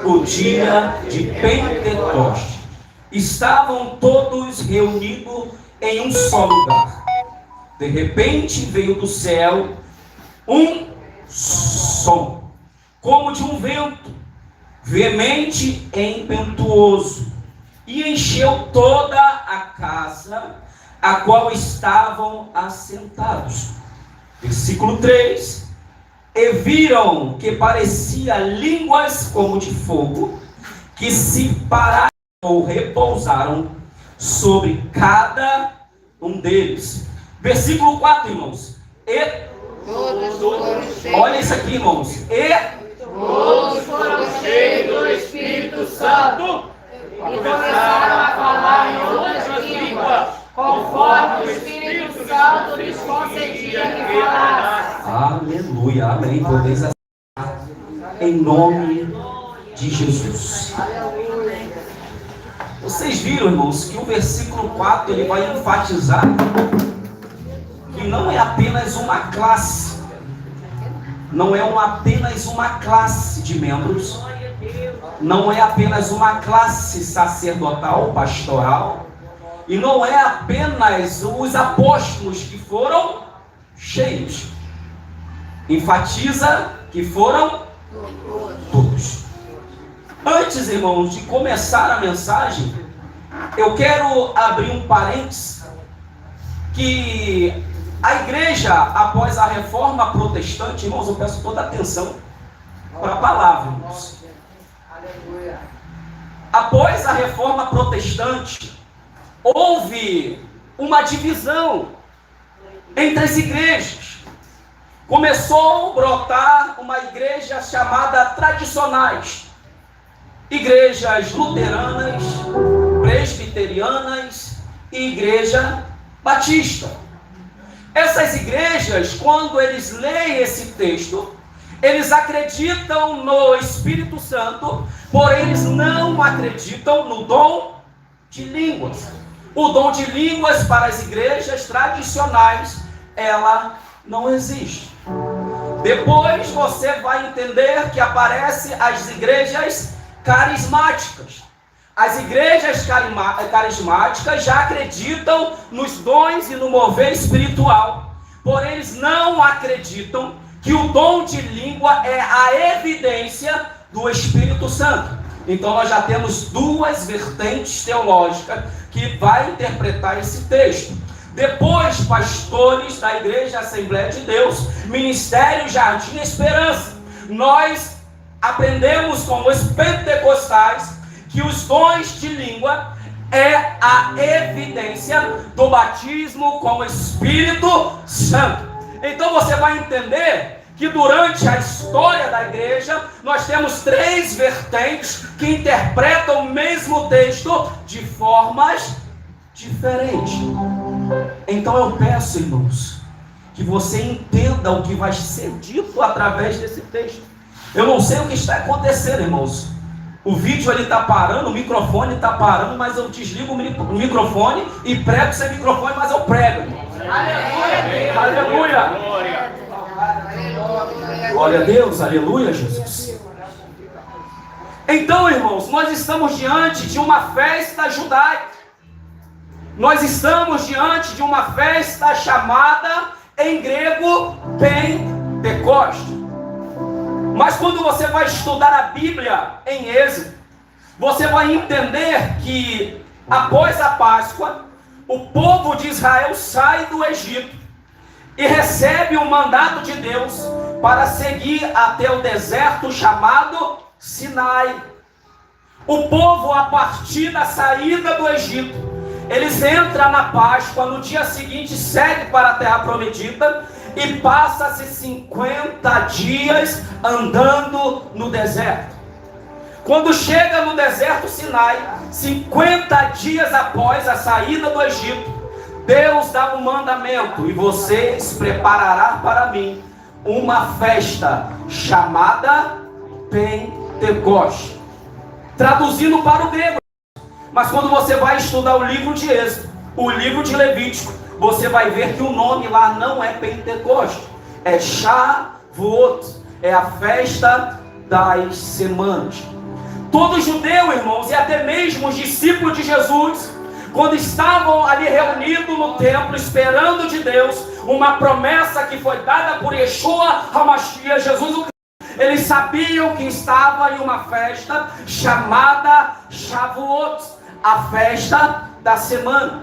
o dia de Pentecostes. Estavam todos reunidos em um só lugar. De repente veio do céu um som, como de um vento, veemente e impetuoso, e encheu toda a casa a qual estavam assentados. Versículo 3. E viram que parecia línguas como de fogo, que se pararam ou repousaram sobre cada um deles. Versículo 4, irmãos. Olha isso aqui, irmãos. Todos foram cheios do Espírito Santo e começaram a falar em outras línguas, conforme o Espírito Santo lhes concedia que falassem. Aleluia, amém. Podeis aceitar em nome de Jesus. Vocês viram, irmãos, que o versículo 4 ele vai enfatizar que não é apenas uma classe, não é apenas uma classe de membros, não é apenas uma classe sacerdotal, pastoral, e não é apenas os apóstolos que foram cheios. Enfatiza que foram todos. Antes, irmãos, de começar a mensagem, eu quero abrir um parênteses, que a igreja, após a reforma protestante, irmãos, eu peço toda a atenção para a palavra, irmãos. Após a reforma protestante, houve uma divisão entre as igrejas. Começou a brotar uma igreja chamada tradicionais, igrejas luteranas, presbiterianas e igreja batista. Essas igrejas, quando eles leem esse texto, eles acreditam no Espírito Santo, porém eles não acreditam no dom de línguas. O dom de línguas para as igrejas tradicionais, ela não existe. Depois você vai entender que aparecem as igrejas carismáticas. As igrejas carismáticas já acreditam nos dons e no mover espiritual, porém eles não acreditam que o dom de língua é a evidência do Espírito Santo. Então nós já temos duas vertentes teológicas que vai interpretar esse texto. Depois, pastores da Igreja Assembleia de Deus, Ministério Jardim Esperança, nós aprendemos com os pentecostais que os dons de língua é a evidência do batismo com o Espírito Santo. Então você vai entender que durante a história da igreja, nós temos três vertentes que interpretam o mesmo texto de formas diferentes. Então eu peço, irmãos, que você entenda o que vai ser dito através desse texto. Eu não sei o que está acontecendo, irmãos. O vídeo ali está parando, o microfone está parando, mas eu desligo o microfone e prego sem microfone, mas eu prego, irmãos. Aleluia! Aleluia! Glória a Deus, aleluia, Jesus. Então, irmãos, nós estamos diante de uma festa judaica. Nós estamos diante de uma festa chamada, em grego, Pentecoste. Mas quando você vai estudar a Bíblia em Êxodo, você vai entender que após a Páscoa, o povo de Israel sai do Egito e recebe o mandato de Deus para seguir até o deserto chamado Sinai. O povo, a partir da saída do Egito, eles entram na Páscoa, no dia seguinte segue para a terra prometida e passa-se 50 dias andando no deserto. Quando chega no deserto Sinai, 50 dias após a saída do Egito, Deus dá um mandamento: e vocês prepararão para mim uma festa chamada Pentecoste. Traduzindo para o grego. Mas quando você vai estudar o livro de Êxodo, o livro de Levítico, você vai ver que o nome lá não é Pentecoste, é Shavuot, é a festa das semanas. Todo judeu, irmãos, e até mesmo os discípulos de Jesus, quando estavam ali reunidos no templo, esperando de Deus uma promessa que foi dada por Yeshua HaMashiach, Jesus o Cristo, eles sabiam que estava em uma festa chamada Shavuot, a festa da semana.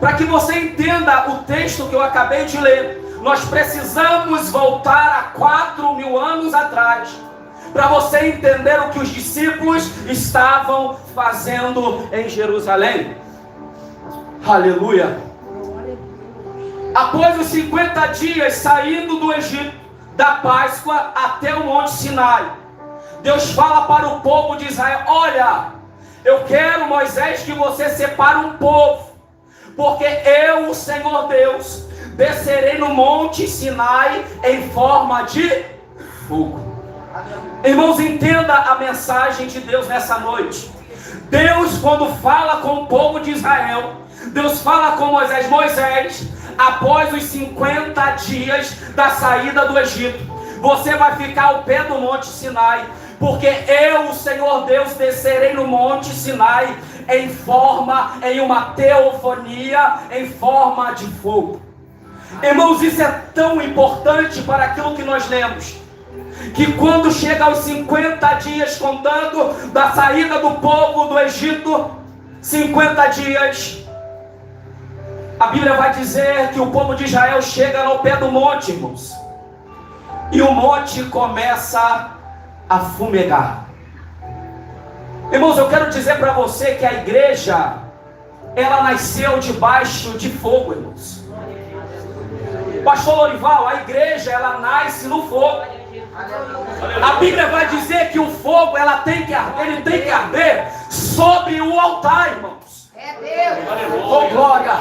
Para que você entenda o texto que eu acabei de ler, nós precisamos voltar a 4.000 anos atrás, para você entender o que os discípulos estavam fazendo em Jerusalém. Aleluia. Após os 50 dias saindo do Egito, da Páscoa até o Monte Sinai, Deus fala para o povo de Israel: olha, eu quero, Moisés, que você separe um povo, porque eu, o Senhor Deus, descerei no Monte Sinai em forma de fogo. Irmãos, entenda a mensagem de Deus nessa noite. Deus, quando fala com o povo de Israel, Deus fala com Moisés: Moisés, após os 50 dias da saída do Egito, você vai ficar ao pé do Monte Sinai, porque eu, o Senhor Deus, descerei no Monte Sinai em uma teofonia, em forma de fogo. Irmãos, isso é tão importante para aquilo que nós lemos, que quando chega aos 50 dias, contando da saída do povo do Egito, 50 dias, a Bíblia vai dizer que o povo de Israel chega ao pé do monte, irmãos, e o monte começa a fumegar. Irmãos, eu quero dizer para você que a igreja, ela nasceu debaixo de fogo, irmãos. Pastor Lorival, a igreja, ela nasce no fogo. A Bíblia vai dizer que o fogo, ele tem que arder sobre o altar, irmãos. É Deus. Oh, glória.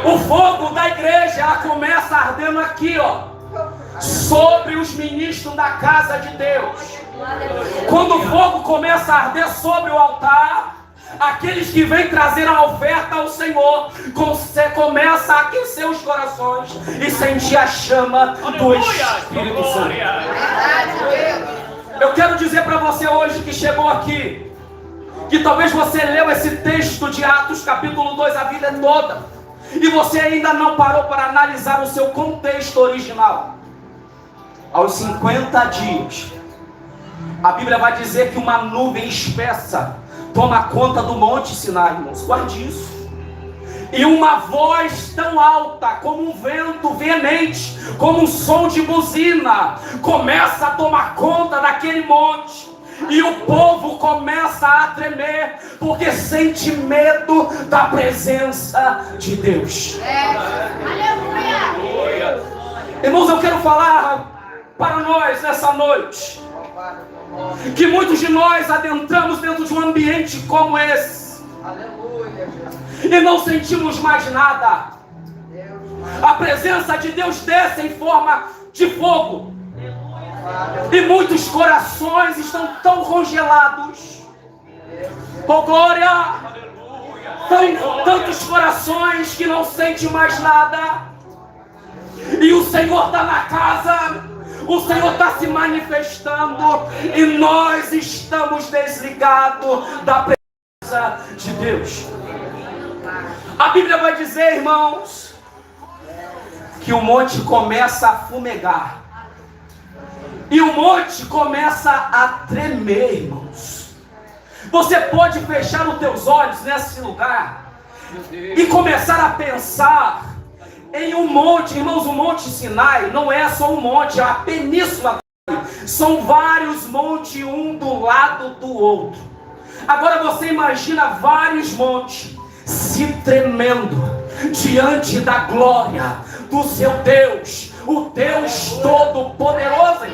O fogo da igreja, ela começa ardendo aqui, ó, sobre os ministros da casa de Deus. Quando o fogo começa a arder sobre o altar, aqueles que vêm trazer a oferta ao Senhor, você começa a aquecer os corações e sentir a chama do Espírito Santo. Eu quero dizer para você hoje que chegou aqui, que talvez você leu esse texto de Atos capítulo 2 a vida toda, e você ainda não parou para analisar o seu contexto original. Aos 50 dias, a Bíblia vai dizer que uma nuvem espessa toma conta do Monte Sinai, irmãos, guarde isso. E uma voz tão alta, como um vento veemente, como um som de buzina, começa a tomar conta daquele monte. E o povo começa a tremer, porque sente medo da presença de Deus. Aleluia! Irmãos, eu quero falar para nós nessa noite, que muitos de nós adentramos dentro de um ambiente como esse, e não sentimos mais nada. A presença de Deus desce em forma de fogo, e muitos corações estão tão congelados. Oh, glória! Tantos corações que não sentem mais nada, e o Senhor está na casa, o Senhor está se manifestando, e nós estamos desligados da presença de Deus. A Bíblia vai dizer, irmãos, que o monte começa a fumegar, e o monte começa a tremer, irmãos. Você pode fechar os teus olhos nesse lugar e começar a pensar em um monte, irmãos. O Monte Sinai não é só um monte, é a península. São vários montes, um do lado do outro. Agora você imagina vários montes se tremendo diante da glória do seu Deus, o Deus Todo-Poderoso.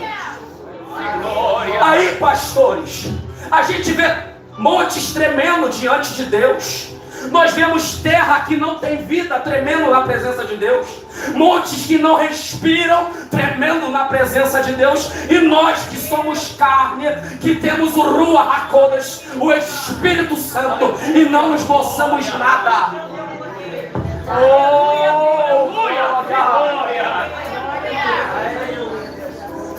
Aí, pastores, a gente vê montes tremendo diante de Deus. Nós vemos terra que não tem vida tremendo na presença de Deus, montes que não respiram tremendo na presença de Deus, e nós que somos carne, que temos o Ruach HaKodesh, o Espírito Santo, e não nos moçamos nada.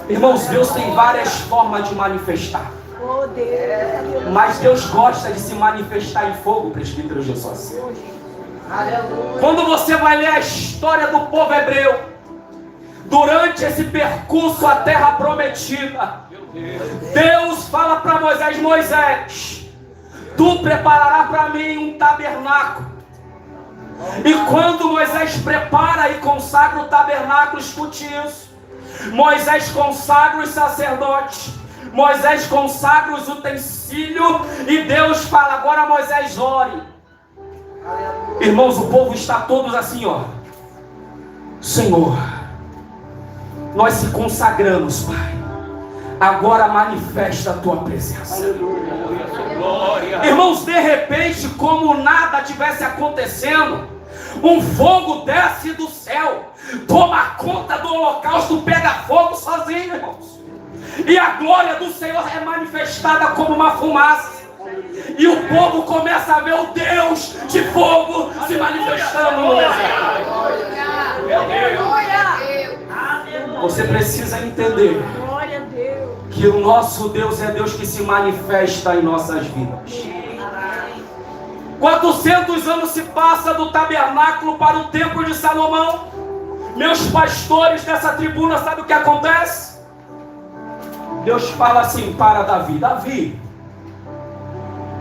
Irmãos, Deus tem várias formas de manifestar. Oh, Deus. Mas Deus gosta de se manifestar em fogo, presbítero Jesus. Quando você vai ler a história do povo hebreu, durante esse percurso à terra prometida, Deus fala para Moisés: Moisés, tu prepararás para mim um tabernáculo. E quando Moisés prepara e consagra o tabernáculo, escute isso, Moisés consagra os sacerdotes, Moisés consagra os utensílios, e Deus fala: agora Moisés ore. Irmãos, o povo está todos assim, ó: Senhor, nós se consagramos, Pai, agora manifesta a tua presença. Irmãos, de repente, como nada tivesse acontecendo, um fogo desce do céu, toma conta do holocausto, pega fogo sozinho, irmãos, e a glória do Senhor é manifestada como uma fumaça, e o povo começa a ver o Deus de fogo se manifestando no deserto. Você precisa entender que o nosso Deus é Deus que se manifesta em nossas vidas. 400 anos se passa do tabernáculo para o templo de Salomão. Meus pastores dessa tribuna, sabe o que acontece? Deus fala assim para Davi: Davi,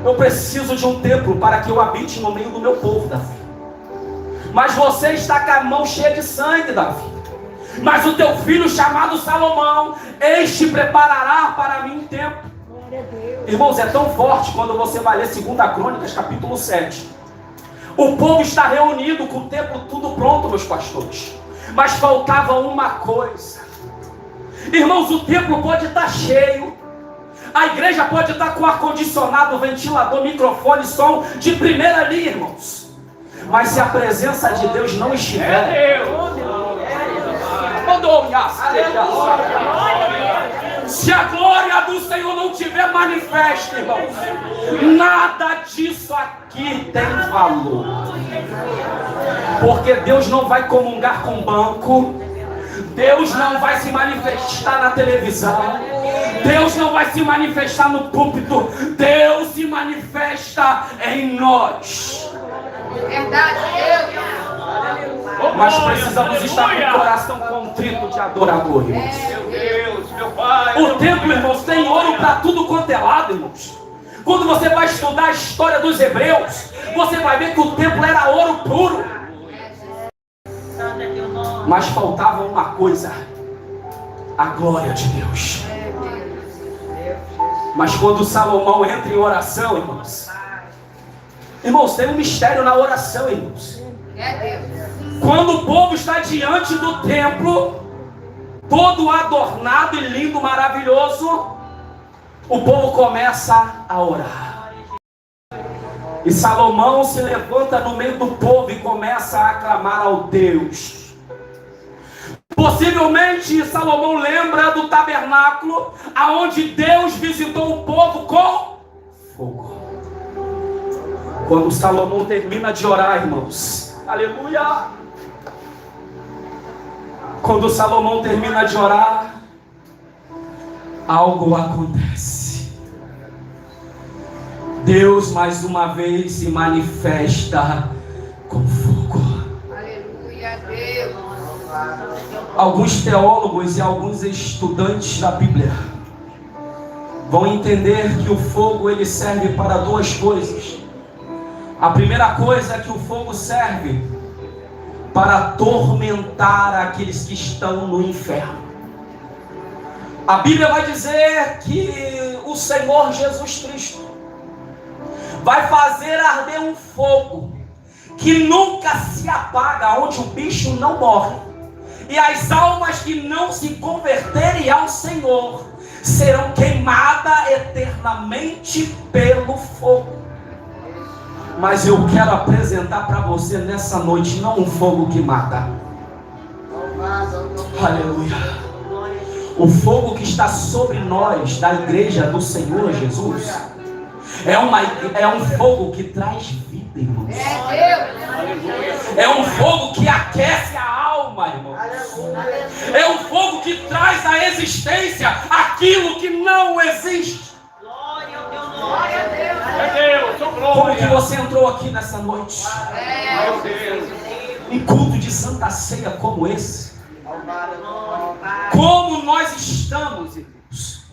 eu preciso de um templo para que eu habite no meio do meu povo, Davi. Mas você está com a mão cheia de sangue, Davi. Mas o teu filho chamado Salomão, este preparará para mim um templo. Irmãos, é tão forte quando você vai ler 2 Crônicas, capítulo 7. O povo está reunido com o templo tudo pronto, meus pastores. Mas faltava uma coisa. Irmãos, o templo pode estar cheio, a igreja pode estar com ar-condicionado, ventilador, microfone, som de primeira linha, irmãos. Mas se a presença de Deus não estiver, se a glória do Senhor não tiver manifesta, irmãos, nada disso aqui tem valor. Porque Deus não vai comungar com banco, Deus não vai se manifestar na televisão, Deus não vai se manifestar no púlpito, Deus se manifesta em nós. Verdade, Deus. Mas precisamos estar com o coração contrito de adorador, irmãos. O templo, irmãos, tem ouro para tudo quanto é lado, irmãos. Quando você vai estudar a história dos hebreus, você vai ver que o templo era ouro puro. Mas faltava uma coisa: a glória de Deus. Mas quando Salomão entra em oração, irmãos, tem um mistério na oração, irmãos. Quando o povo está diante do templo, todo adornado e lindo, maravilhoso, o povo começa a orar. E Salomão se levanta no meio do povo e começa a aclamar ao Deus. Possivelmente Salomão lembra do tabernáculo, aonde Deus visitou o povo com fogo. Quando Salomão termina de orar, irmãos, aleluia! Quando Salomão termina de orar, algo acontece. Deus mais uma vez se manifesta com fogo. Aleluia, Deus. Alguns teólogos e alguns estudantes da Bíblia vão entender que o fogo ele serve para duas coisas. A primeira coisa é que o fogo serve para atormentar aqueles que estão no inferno. A Bíblia vai dizer que o Senhor Jesus Cristo vai fazer arder um fogo que nunca se apaga, onde o bicho não morre, e as almas que não se converterem ao Senhor serão queimadas eternamente pelo fogo. Mas eu quero apresentar para você nessa noite não um fogo que mata. Aleluia. O fogo que está sobre nós, da igreja do Senhor Jesus, é um fogo que traz vida, irmãos. É um fogo que aquece a alma, irmãos. É um fogo que traz à existência aquilo que não existe. Como que você entrou aqui nessa noite? Um culto de Santa Ceia como esse. Como nós estamos, irmãos?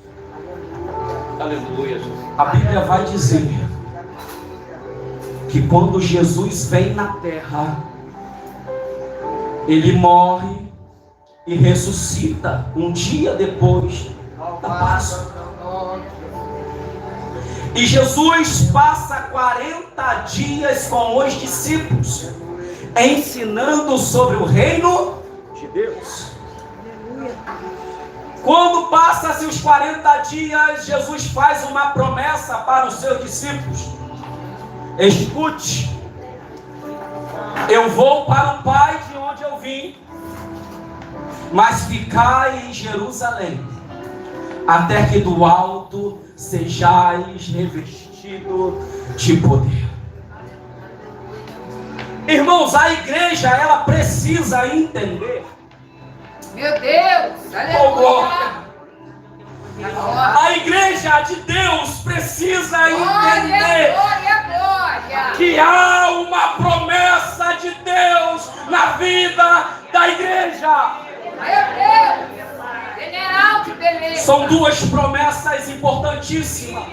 Aleluia. A Bíblia vai dizer que quando Jesus vem na terra, ele morre e ressuscita um dia depois da Páscoa. E Jesus passa 40 dias com os discípulos, ensinando sobre o reino de Deus. Quando passa-se os 40 dias, Jesus faz uma promessa para os seus discípulos. Escute, eu vou para o Pai de onde eu vim, mas ficai em Jerusalém, até que do alto sejais revestido de poder. Irmãos, a igreja, ela precisa entender. Meu Deus, aleluia. A igreja de Deus precisa entender Glória. que há uma promessa de Deus na vida da igreja. Meu Deus. General de beleza. São duas promessas importantíssimas.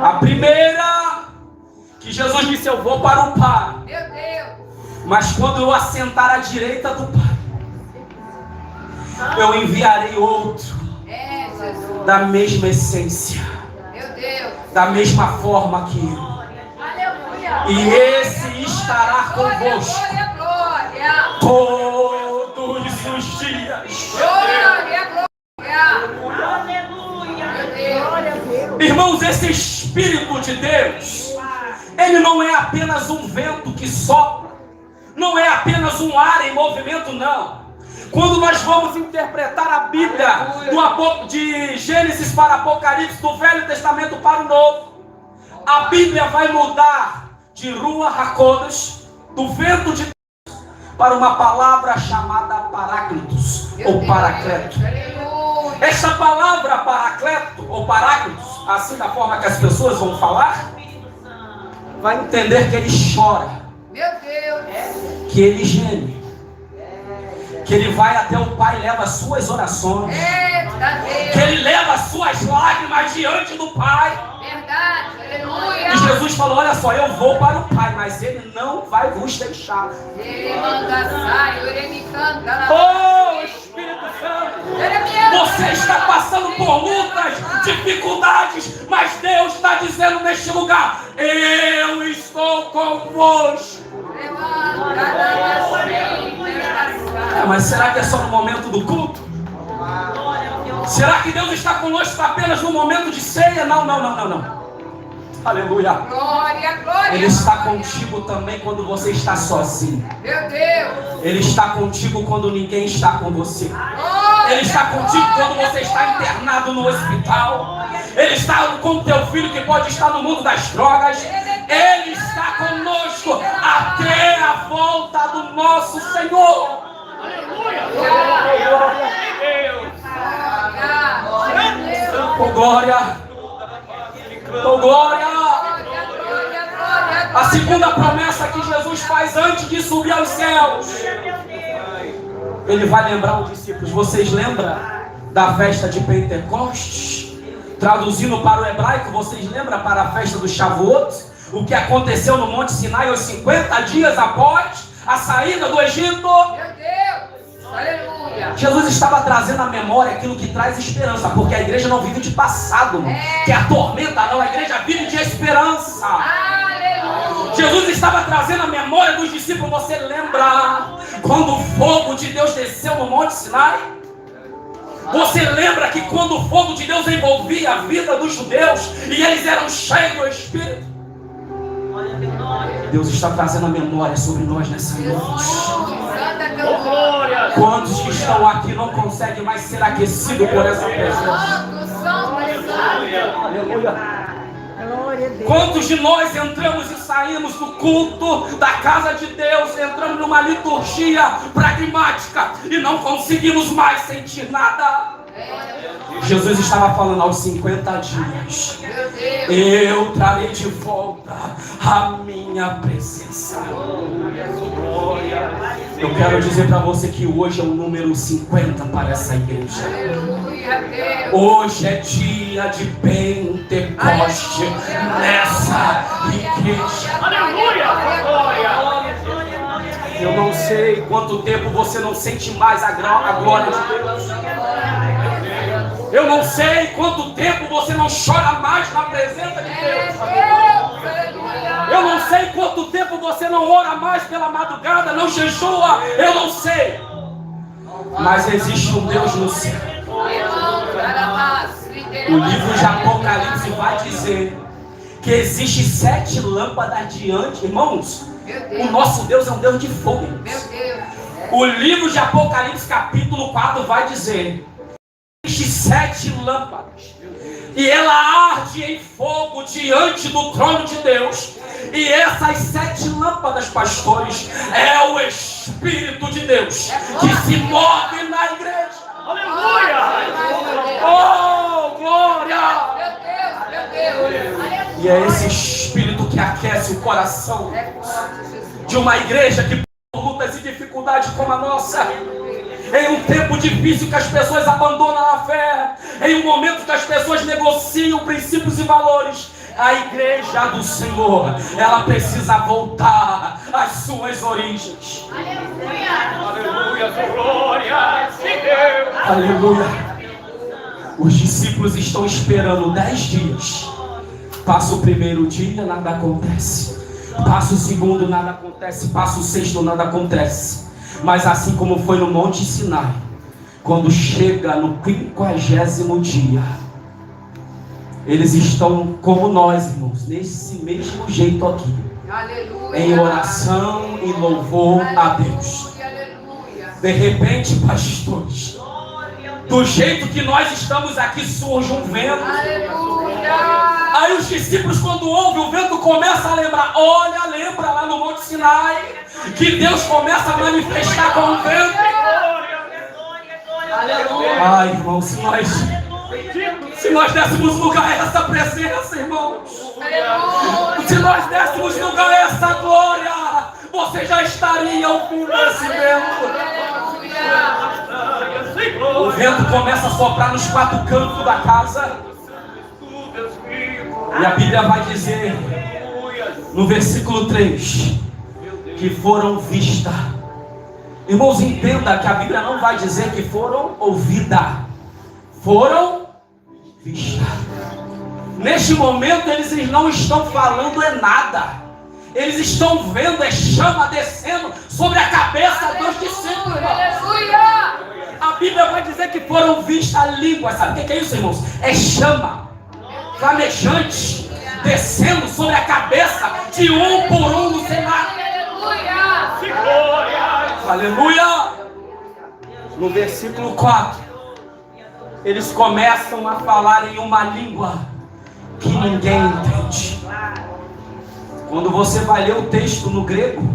A primeira, que Jesus disse: eu vou para o Pai, Meu Deus. mas quando eu assentar à direita do Pai, eu enviarei outro Jesus. da mesma essência, Meu Deus. da mesma forma que eu. Aleluia. E esse estará convosco Glória. todos os dias. Glória. Irmãos, esse Espírito de Deus, ele não é apenas um vento que sopra, não é apenas um ar em movimento, não. Quando nós vamos interpretar a Bíblia de Gênesis para Apocalipse, do Velho Testamento para o Novo, a Bíblia vai mudar de Ruach HaKodesh, do vento de Deus, para uma palavra chamada Paráclitos, ou Paracleto. Esta palavra Paracleto, ou Paráclitos, assim da forma que as pessoas vão falar, vai entender que ele chora, Meu Deus. que ele geme, que ele vai até o Pai e leva as suas orações, que ele leva as suas lágrimas diante do Pai. Verdade. Aleluia. E Jesus falou: olha só, eu vou para o Pai, mas ele não vai vos deixar. Ele manda sair, ele me canta. Oh, Espírito Santo, você está passando por lutas, dificuldades, mas Deus está dizendo neste lugar: eu estou convosco. Mas será que é só no momento do culto? Será que Deus está conosco apenas no momento de ceia? Não. Aleluia. Glória. Ele está contigo também quando você está sozinho. Meu Deus. Ele está contigo quando ninguém está com você. Ele está contigo quando você está internado no hospital. Ele está com o teu filho que pode estar no mundo das drogas. Ele está conosco até a volta do nosso Senhor. Oh glória! Oh glória! A segunda promessa que Jesus faz antes de subir aos céus, ele vai lembrar os discípulos. Vocês lembram da festa de Pentecostes? Traduzindo para o hebraico, vocês lembram para a festa do Shavuot? O que aconteceu no Monte Sinai aos 50 dias após a saída do Egito? Meu Deus. Aleluia. Jesus estava trazendo à memória aquilo que traz esperança, porque a igreja não vive de passado, que atormenta, não. A igreja vive de esperança. Aleluia. Jesus estava trazendo à memória dos discípulos. Você lembra quando o fogo de Deus desceu no Monte Sinai? Você lembra que quando o fogo de Deus envolvia a vida dos judeus e eles eram cheios do Espírito? Deus está trazendo a memória sobre nós nessa noite. Quantos que estão aqui não conseguem mais ser aquecidos por essa presença? Aleluia. Quantos de nós entramos e saímos do culto da casa de Deus, entramos numa liturgia pragmática e não conseguimos mais sentir nada? Jesus estava falando aos 50 dias. eu trarei de volta a minha presença. Eu quero dizer para você que hoje é o número 50 para essa igreja. Hoje é dia de Pentecoste nessa igreja. Eu não sei quanto tempo você não sente mais a glória de Deus. Eu não sei quanto tempo você não chora mais na presença de Deus. Eu não sei quanto tempo você não ora mais pela madrugada, não jejua. Eu não sei. Mas existe um Deus no céu. O livro de Apocalipse vai dizer que existe 7 lâmpadas diante. Irmãos, o nosso Deus é um Deus de fogo. O livro de Apocalipse capítulo 4 vai dizer: existe 7 lâmpadas, e ela arde em fogo diante do trono de Deus. E essas 7 lâmpadas, pastores, é o Espírito de Deus que se move na igreja. Aleluia! Oh, glória! E é esse Espírito que aquece o coração de uma igreja que por lutas e dificuldades como a nossa, em um tempo difícil que as pessoas abandonam a fé, em um momento que as pessoas negociam princípios e valores, a igreja do Senhor, ela precisa voltar às suas origens. Aleluia, glória de Deus. Aleluia. Os discípulos estão esperando 10 dias. Passa o primeiro dia, nada acontece. Passa o segundo, nada acontece. Passa o sexto, nada acontece. Mas assim como foi no Monte Sinai, quando chega no 50º dia, eles estão como nós, irmãos, nesse mesmo jeito aqui. Aleluia. Em oração e louvor a Deus. Aleluia. De repente, pastores, do jeito que nós estamos aqui, surge um vento. Aleluia. Aí os discípulos, quando ouvem o vento, começam a lembrar. Olha, lembra lá no Monte Sinai, que Deus começa a manifestar com o vento. Aleluia. Ai, irmão, se nós dessemos lugar a essa presença, irmãos, se nós dessemos lugar a essa glória, você já estaria ouvindo esse vento. O vento começa a soprar nos 4 cantos da casa. E a Bíblia vai dizer, no versículo 3, que foram vistas. Irmãos, entenda que a Bíblia não vai dizer que foram ouvidas. Foram vistas. Neste momento eles não estão falando nada. Eles estão vendo chama descendo sobre a cabeça dos discípulos. Aleluia! A Bíblia vai dizer que foram vistas línguas. Sabe o que é isso, irmãos? É chama flamejante descendo sobre a cabeça de um por um no cenário. Aleluia! Aleluia! No versículo 4, eles começam a falar em uma língua que ninguém entende. Quando você vai ler o texto no grego,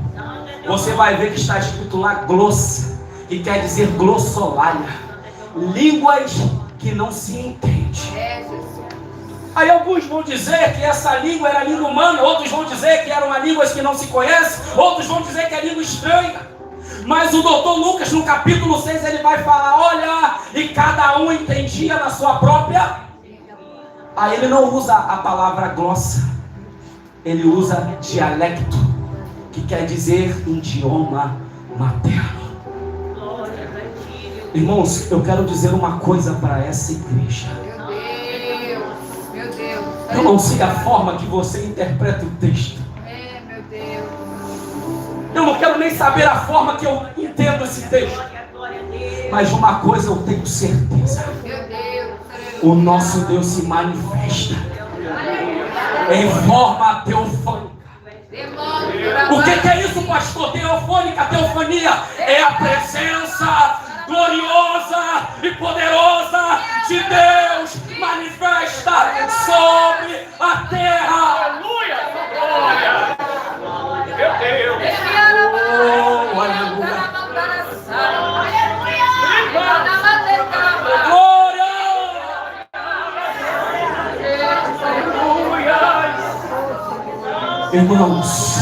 você vai ver que está escrito lá glossa, que quer dizer glossolalia, línguas que não se entende. Aí alguns vão dizer que essa língua era língua humana, outros vão dizer que eram línguas que não se conhecem, outros vão dizer que é língua estranha. Mas o doutor Lucas, no capítulo 6, ele vai falar, olha, e cada um entendia na sua própria. Aí ele não usa a palavra glossa, ele usa dialecto, que quer dizer idioma materno. Irmãos, eu quero dizer uma coisa para essa igreja. Eu não sei a forma que você interpreta o texto. Eu não quero nem saber a forma que eu entendo esse texto. Mas uma coisa eu tenho certeza: o nosso Deus se manifesta em forma teofônica. O que é isso, pastor? Teofônica, teofania é a presença gloriosa e poderosa de Deus manifesta sobre a terra. Aleluia! Glória! Meu Deus! Oh, aleluia! Glória! Irmãos,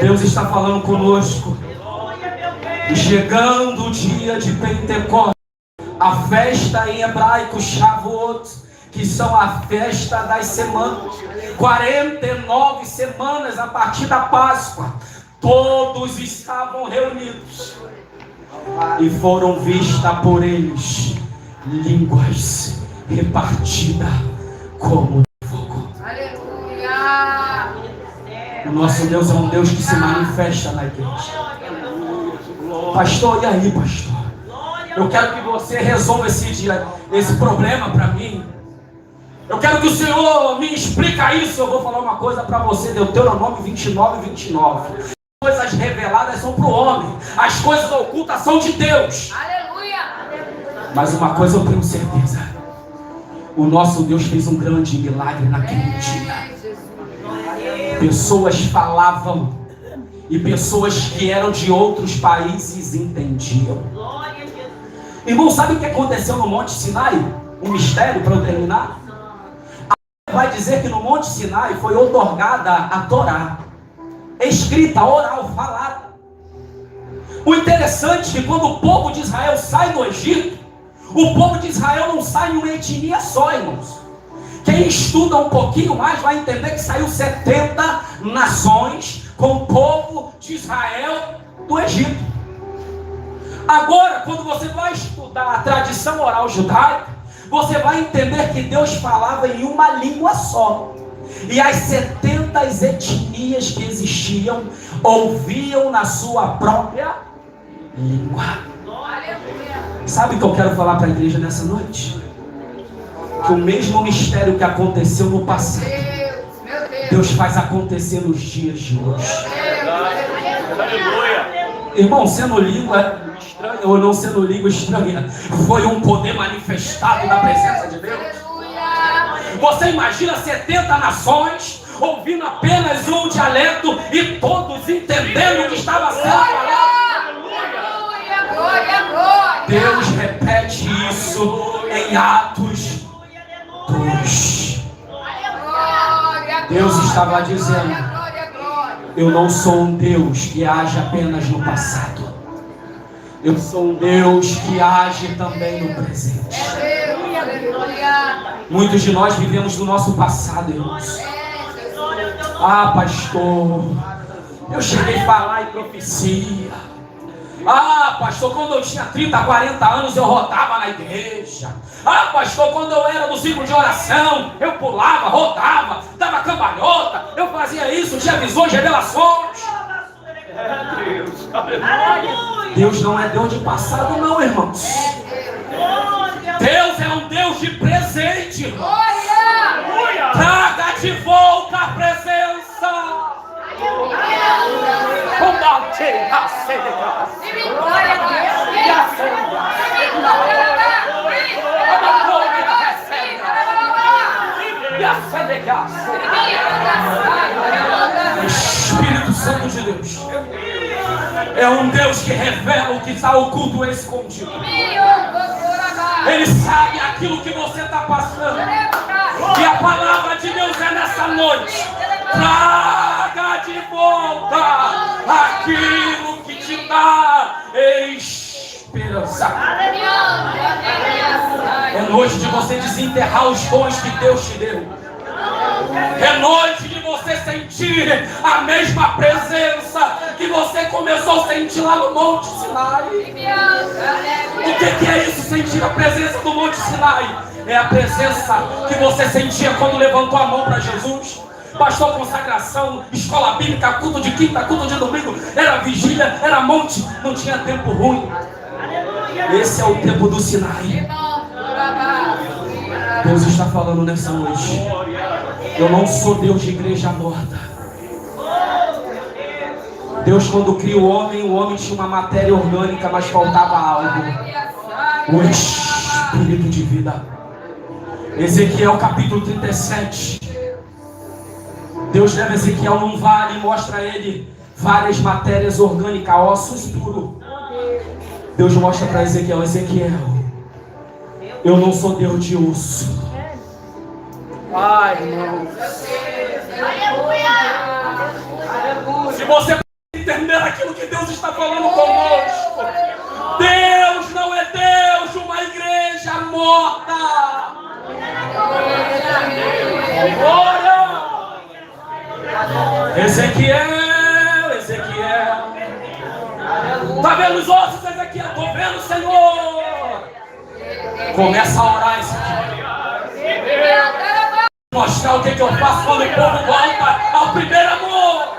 Deus está falando conosco. Chegando o dia de Pentecostes, a festa em hebraico Shavuot, que são a festa das semanas, 49 semanas a partir da Páscoa, todos estavam reunidos e foram vistas por eles línguas repartidas como fogo. Aleluia! O nosso Deus é um Deus que se manifesta na igreja. Pastor, e aí, pastor? Eu quero que você resolva esse problema para mim. Eu quero que o Senhor me explique isso. Eu vou falar uma coisa para você, Deuteronômio 29:29. As coisas reveladas são para o homem, as coisas ocultas são de Deus. Aleluia! Mas uma coisa eu tenho certeza: o nosso Deus fez um grande milagre naquele dia. Pessoas falavam e pessoas que eram de outros países entendiam. Irmão, sabe o que aconteceu no Monte Sinai? Um mistério para eu terminar. A Bíblia vai dizer que no Monte Sinai foi outorgada a Torá, escrita, oral, falada. O interessante é que quando o povo de Israel sai do Egito, o povo de Israel não sai em uma etnia só, irmãos. Quem estuda um pouquinho mais vai entender que saiu 70 nações com o povo de Israel do Egito. Agora, quando você vai estudar a tradição oral judaica, você vai entender que Deus falava em uma língua só. E as 70 etnias que existiam ouviam na sua própria língua. Sabe o que eu quero falar para a igreja nessa noite? Que o mesmo mistério que aconteceu no passado, Deus faz acontecer nos dias de hoje. Irmão, sendo língua estranha ou não sendo língua estranha, foi um poder manifestado da presença de Deus. Você imagina 70 nações ouvindo apenas um dialeto e todos entendendo o que estava sendo falado. Deus repete isso em Atos 2. Deus estava dizendo: eu não sou um Deus que age apenas no passado. Eu sou um Deus que age também no presente. Muitos de nós vivemos do nosso passado, irmãos. Ah, pastor, eu cheguei a falar em profecia. Ah, pastor, quando eu tinha 30, 40 anos eu rodava na igreja. Ah, pastor, quando eu era no ciclo de oração, eu pulava, rodava, dava cambalhota, eu fazia isso, tinha visões, revelações. Deus não é Deus de passado não, irmãos. Deus é um Deus de presente. Traga de volta a presença. Espírito Santo de Deus é um Deus que revela o que está oculto e escondido. Ele sabe aquilo que você está passando. E a palavra de Deus é nessa noite: traga de volta aquilo que te dá esperança. É noite de você desenterrar os dons que Deus te deu. É noite de você sentir a mesma presença que você começou a sentir lá no Monte Sinai. O que é isso, sentir a presença do Monte Sinai? É a presença que você sentia quando levantou a mão para Jesus. Pastor, consagração, escola bíblica, culto de quinta, culto de domingo, era vigília, era monte, não tinha tempo ruim. Esse é o tempo do Sinai. Deus está falando nessa noite: eu não sou Deus de igreja morta. Deus, quando cria o homem tinha uma matéria orgânica, mas faltava algo: o espírito de vida. Ezequiel capítulo 37. Deus leva Ezequiel num vale e mostra a ele várias matérias orgânicas, ossos puros. Deus mostra para Ezequiel: Ezequiel, eu não sou Deus de osso. Ai, irmão. Se você entender aquilo que Deus está falando conosco, Deus não é Deus de uma igreja morta. Ora! Ezequiel. Está vendo os ossos, Ezequiel? Estou vendo, Senhor. Começa a orar, Ezequiel. Mostrar o que eu faço quando o povo volta ao primeiro amor.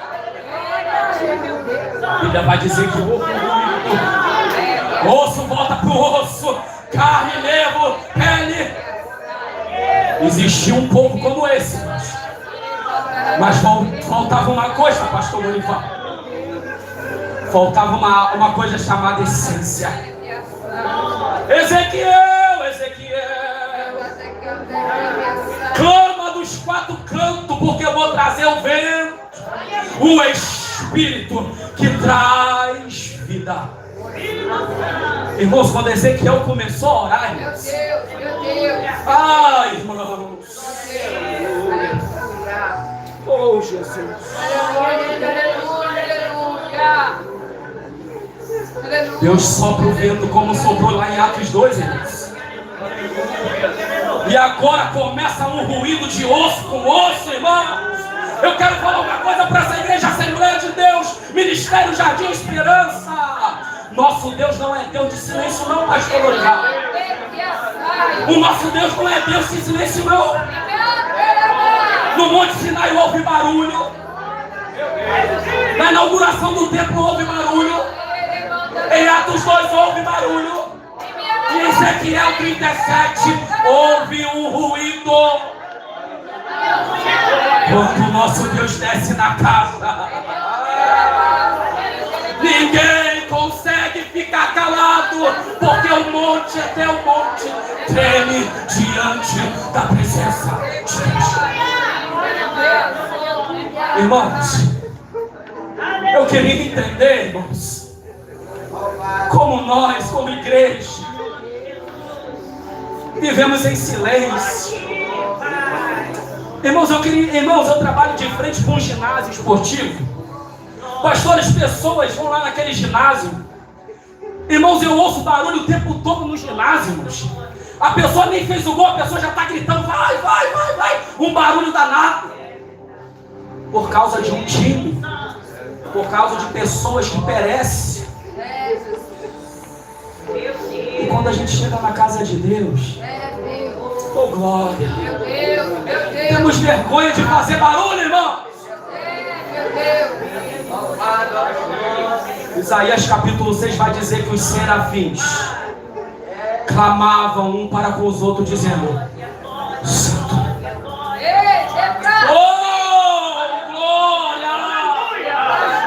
A Bíblia vai dizer que o osso volta para o osso, carne, nervo, pele. Existia um povo como esse, mas faltava uma coisa, pastor Lorival. Faltava uma coisa chamada essência. Ezequiel. Clama dos quatro cantos, porque eu vou trazer o vento, o Espírito que traz vida. Irmãos, quando Ezequiel começou a orar, irmãos, ai, irmãos, oh Jesus, Deus sopra o vento como soprou lá em Atos 2, irmãos. E agora começa um ruído de osso com osso, irmãos. Eu quero falar uma coisa para essa igreja, Assembleia de Deus, Ministério Jardim Esperança. Nosso Deus não é Deus de silêncio, não, pastor Lorival. O nosso Deus não é Deus de silêncio, não. No Monte Sinai houve barulho. Na inauguração do templo houve barulho. Em Atos 2 houve barulho. Em Ezequiel 37 houve um ruído. Quando o nosso Deus desce na casa, ninguém consegue ficar calado, porque o monte, até o monte, treme diante da presença de Deus. Irmãos, eu queria entender, irmãos, como nós, como igreja, vivemos em silêncio. Irmãos, eu trabalho de frente com um ginásio esportivo. Pastores, pessoas vão lá naquele ginásio. Irmãos, eu ouço barulho o tempo todo no ginásio, irmãos. A pessoa nem fez o gol, a pessoa já está gritando, vai. Um barulho danado. Por causa de um time. Por causa de pessoas que perecem. E quando a gente chega na casa de Deus, oh glória, temos vergonha de fazer barulho, irmão. Isaías capítulo 6 vai dizer que os serafins clamavam um para com os outros, dizendo: Santo, oh glória,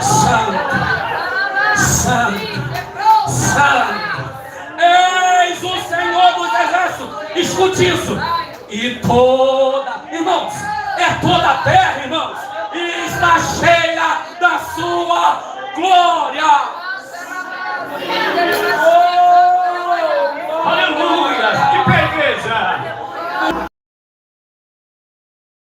Santo, eis o Senhor dos Exércitos. Escute isso. E toda, irmãos, é toda a terra, irmãos, e está cheia